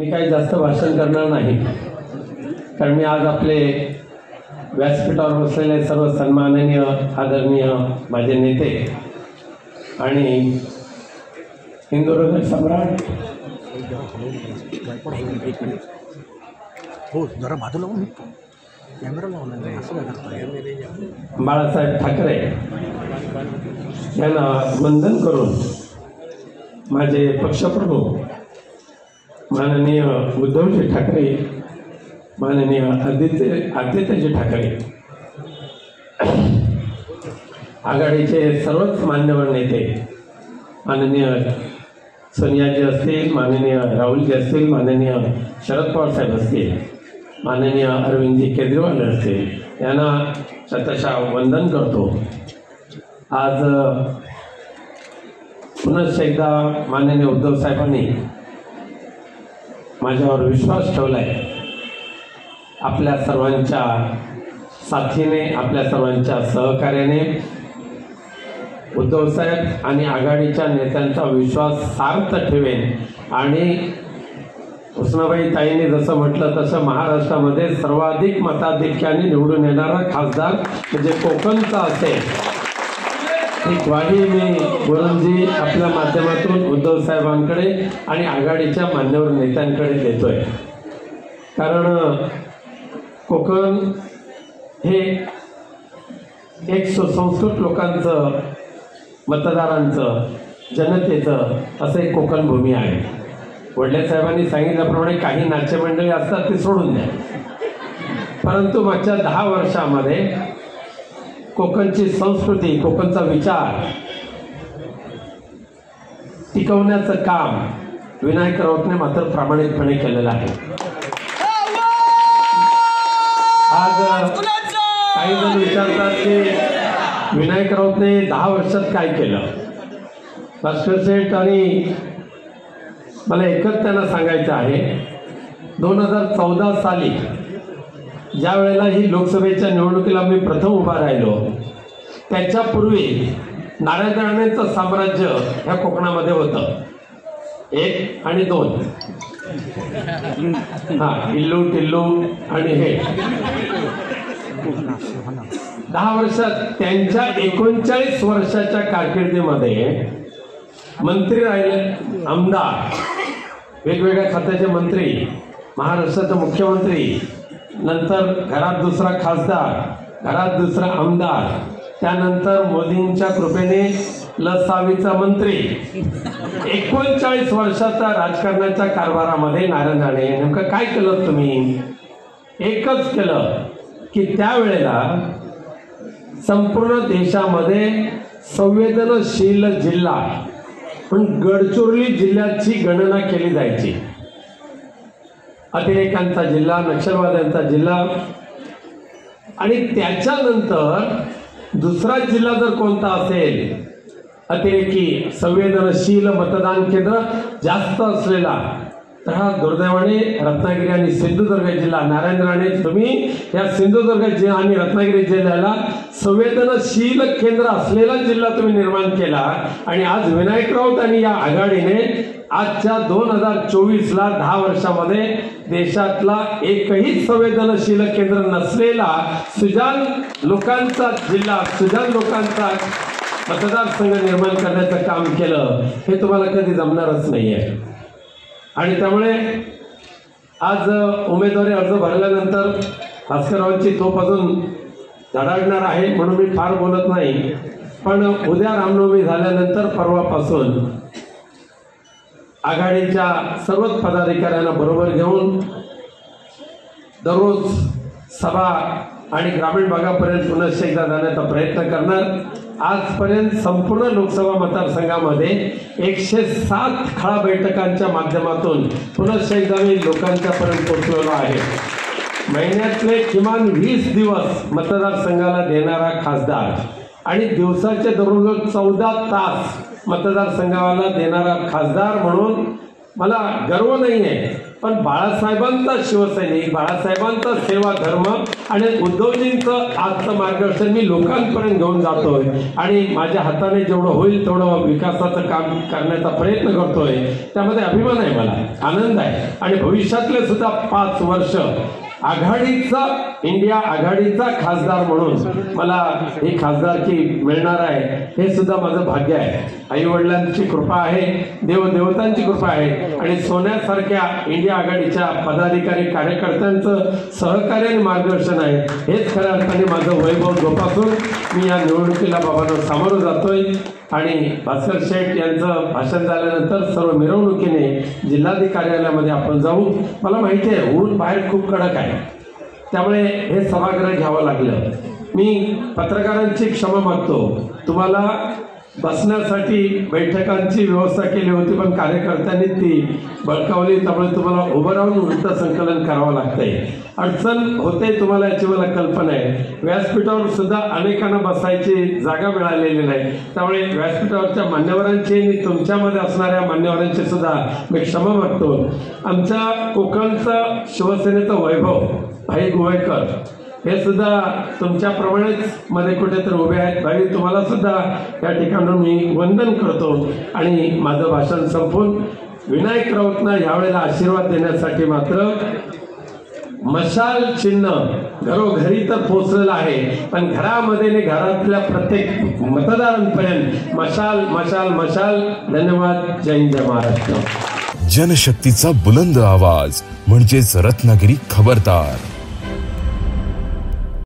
मी काही जास्त भाषण करणार नाही, कारण मी आज आपले व्यासपीठावर बसलेले सर्व सन्माननीय आदरणीय माझे नेते आणि हिंदुहृदय सम्राट बाळासाहेब ठाकरे यांना वंदन करून माझे पक्षप्रमुख माननीय उद्धवजी ठाकरे, माननीय आदित्यजी ठाकरे, आघाडीचे सर्वच मान्यवर नेते माननीय सोनियाजी असतील, माननीय राहुलजी असतील, माननीय शरद पवार साहेब असतील, माननीय अरविंदजी केजरीवाल असतील, यांना शतशः वंदन करतो। आज पुन्हा एकदा माननीय उद्धव साहेबांनी माझ्यावर विश्वास ठेवलाय। आपल्या सर्वांच्या साथीने, आपल्या सर्वांच्या सहकार्याने उद्धव साहेब आणि आघाडीच्या नेत्यांचा विश्वास सार्थ ठेवेन आणि उष्णाबाई ताईंनी जसं म्हटलं तसं महाराष्ट्रामध्ये सर्वाधिक मताधिक्याने निवडून येणारा खासदार म्हणजे कोकणचा असेल, ही ग्वाही मी गुरुजी आपल्या माध्यमातून उद्धव साहेबांकडे आणि आघाडीच्या मान्यवर नेत्यांकडे देतोय। कारण कोकण हे एक सुसंस्कृत लोकांचं, मतदारांचं, जनतेचं असं एक कोकण भूमी आहे। वडले साहेबांनी सांगितल्याप्रमाणे काही नाट्य मंडळी असतात ते सोडून द्या, परंतु मागच्या 10 वर्षामध्ये कोकणची संस्कृती, कोकणचा विचार टिकवण्याचं काम विनायक राऊतने मात्र प्रामाणिकपणे केलेलं आहे। आज काही जण विचारतात की विनायक राऊतने 10 वर्षात काय केलं। भास्कर शेठ आणि मला एकच त्यांना सांगायचं आहे, 2014 साली ज्या वेळेला ही लोकसभेच्या निवडणुकीला मी प्रथम उभा राहिलो, त्याच्यापूर्वी नारायण राणेंचं साम्राज्य ह्या कोकणामध्ये होतं, 1 आणि 2, इल्लू टिल्लू आणि हे 10 वर्षात त्यांच्या 39 वर्षाच्या कारकिर्दीमध्ये मंत्री राहिले, आमदार, वेगवेगळ्या खात्याचे मंत्री, महाराष्ट्राचे मुख्यमंत्री, नंतर घरात दुसरा खासदार, घरात दुसरा आमदार, त्यानंतर मोदींच्या कृपेने लसावीचा मंत्री। 39 वर्षाचा राजकारणाच्या कारभारामध्ये नारायण राणे नेमकं काय केलं तुम्ही? एकच केलं की त्यावेळेला संपूर्ण देशामध्ये संवेदनशील जिल्हा पण गडचिरोली जिल्ह्याची गणना केली जायची। अतिरेक्यांचा जिल्हा, नक्षलवाद्यांचा जिल्हा, आणि त्याच्यानंतर दुसरा जिल्हा जर कोणता असेल अतिरेकी संवेदनशील मतदान केंद्र जास्त असलेला, तर हा दुर्दैवाने रत्नागिरी आणि सिंधुदुर्ग जिल्हा। नारायण राणे तुम्ही या सिंधुदुर्ग जिल्हा आणि रत्नागिरी जिल्ह्याला संवेदनशील केंद्र असलेला जिल्हा तुम्ही निर्माण केला, आणि आज विनायक राऊत आणि या आघाडीने आजच्या 2024ला 10 वर्षामध्ये देशातला एकही संवेदनशील केंद्र नसलेला सुजान लोकांचा जिल्हा, सुजान लोकांचा मतदारसंघ निर्माण करण्याचं काम केलं। हे तुम्हाला कधी जमणारच नाहीये। आणि त्यामुळे आज उमेदवारी अर्ज भरल्यानंतर भास्कररावांची तोफ अजून धडाडणार आहे म्हणून मी फार बोलत नाही, पण उद्या रामनवमी झाल्यानंतर परवापासून आघाडीच्या सर्वच पदाधिकाऱ्यांना बरोबर घेऊन दररोज सभा आणि ग्रामीण भागापर्यंत पुन्हा एकदा जाण्याचा प्रयत्न करणार। आजपर्यंत संपूर्ण लोकसभा मतदारसंघामध्ये 107 खळा बैठकांच्या माध्यमातून पुन्हा एकदा मी लोकांच्यापर्यंत पोहोचलेलो आहे। महिन्यातले किमान 20 दिवस मतदारसंघाला देणारा खासदार आणि दिवसाचे दररोज 14 तास मतदारसंघाला देणारा खासदार म्हणून मला गर्व नाही आहे, पण बाळासाहेबांचा शिवसैनिक, बाळासाहेबांचा सेवा धर्म आणि उद्धवजींचं आजचं मार्गदर्शन मी लोकांपर्यंत घेऊन जातोय आणि माझ्या हाताने जेवढं होईल तेवढं विकासाचं काम करण्याचा प्रयत्न करतोय. त्यामध्ये अभिमान आहे, मला आनंद आहे. आणि भविष्यातले सुद्धा 5 वर्ष आघाडीचा, इंडिया आघाडीचा खासदार म्हणून मला ही खासदारकी मिळणार आहे, हे सुद्धा माझं भाग्य आहे. आई वडिलांची कृपा आहे, देवदेवतांची कृपा आहे आणि सोन्यासारख्या इंडिया आघाडीच्या पदाधिकारी कार्यकर्त्यांचं सहकार्य आणि मार्गदर्शन आहे. हेच खऱ्या अर्थाने माझं वैभव जोपासून मी या निवडणुकीला बाबांना सामोरं जातोय. आणि भास्कर शेठ यांचं भाषण झाल्यानंतर सर्व मिरवणुकीने जिल्हाधिकारी कार्यालयामध्ये आपण जाऊ. मला माहिती आहे ऊन बाहेर खूप कडक आहे, त्यामुळे हे सभागृह घ्यावं लागलं. मी पत्रकारांची क्षमा मागतो. तुम्हाला बसण्यासाठी बैठकांची व्यवस्था केली होती, पण कार्यकर्त्यांनी ती बळकावली, त्यामुळे तुम्हाला उभं राहून वृत्तसंकलन करावं लागतंय. अडचण होते तुम्हाला, याची मला कल्पना आहे. व्यासपीठावर सुद्धा अनेकांना बसायची जागा मिळालेली नाही, त्यामुळे व्यासपीठावरच्या मान्यवरांची आणि तुमच्यामध्ये असणाऱ्या मान्यवरांची सुद्धा मी क्षमा मागतो. आमच्या कोकणचं शिवसेनेचं वैभव भाई गोवेकर हे सुद्धा तुमच्याप्रमाणेच मध्ये कुठेतरी उभे आहेत. भाई तुम्हाला सुद्धा या ठिकाणून मी वंदन करतो. आणि माझं भाषण संपून विनायक राऊतना यावेळेला आशीर्वाद देण्यासाठी मात्र मशाल चिन्ह घरोघरी तर पोचलेलं आहे, पण घरामध्ये आणि घरातल्या प्रत्येक मतदारांपर्यंत मशाल मशाल मशाल. धन्यवाद. जय हिंद, जय महाराष्ट्र. जनशक्तीचा बुलंद आवाज म्हणजेच रत्नागिरी खबरदार.